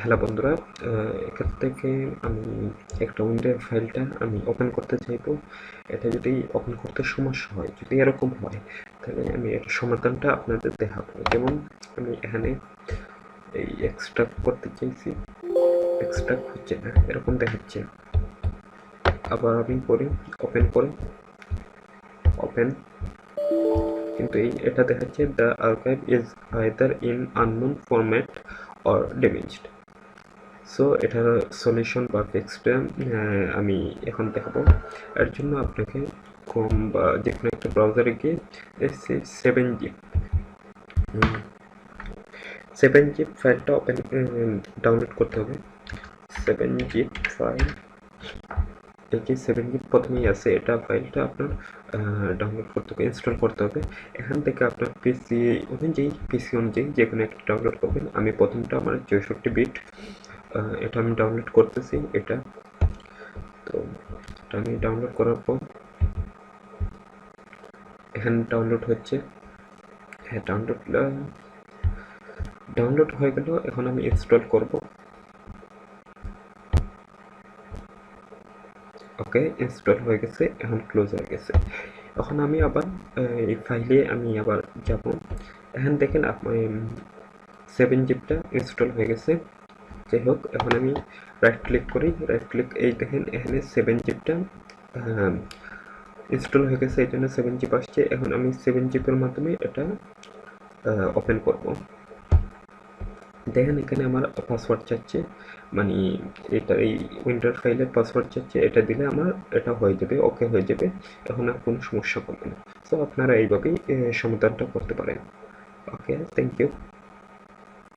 Hello বন্ধুরা, এখান থেকে আমি একটা উইন্ডোর ফাইলটা আমি ওপেন করতে চাইবো। এটা যদি ওপেন করতে সমস্যা হয়, যদি এরকম হয়, তাহলে আমি এর সমাধানটা আপনাদের দেখাবো। যেমন আমি এখানে এই এক্সট্রাক্ট করতে চাইছি, এক্সট্রাক্ট হচ্ছে না, এরকম দেখাচ্ছে। আবার আমি করি ওপেন করে, ওপেন, কিন্তু এটা দেখাচ্ছে the archive is either in unknown format or damaged. So এটার সলিউশন বা ফিক্সটা আমি এখন দেখাবো। এর জন্য আপনাকে ক্রোম বা যে কোনো একটা ব্রাউজারে গিয়ে সেভেন জিপ ফাইলটা ডাউনলোড করতে হবে। 7 জিপ ফাইল, এই যে 7 জিপ প্রথমেই আছে, এটা ফাইলটা আপনার ডাউনলোড করতে হবে, ইনস্টল করতে হবে। এখান থেকে আপনার পিসি অনুযায়ী যে কোনো একটা ডাউনলোড করবেন। আমি প্রথমটা আমার 64 বিট, এটা আমি ডাউনলোড করতেছি। এটা তো এটা আমি ডাউনলোড করার পর এখানে ডাউনলোড হচ্ছে। হ্যাঁ, ডাউনলোড হয়ে গেল। এখন আমি ইনস্টল করব। ওকে, ইনস্টল হয়ে গেছে, এখন ক্লোজ হয়ে গেছে। এখন আমি আবার এই ফাইলে আমি আবার যাব। এখন দেখেন আপনি 7 জিপটা ইনস্টল হয়ে গেছে। যাই হোক, এখন আমি রাইট ক্লিক করি, রাইট ক্লিক, এই দেখেন এখানে 7 জিপটা ইনস্টল হয়ে গেছে, এই জন্য 7 জিপ আসছে। এখন আমি 7 জিপের মাধ্যমে এটা ওপেন করব। দেখেন এখানে আমার পাসওয়ার্ড চাচ্ছে, মানে এটা এই উইন্ডোর ফাইলের পাসওয়ার্ড চাচ্ছে। এটা দিলে আমার এটা হয়ে যাবে, ওকে হয়ে যাবে। এখন আর কোনো সমস্যা হবে না। তো আপনারা এইভাবেই সমাধানটা করতে পারেন। ওকে, থ্যাংক ইউ।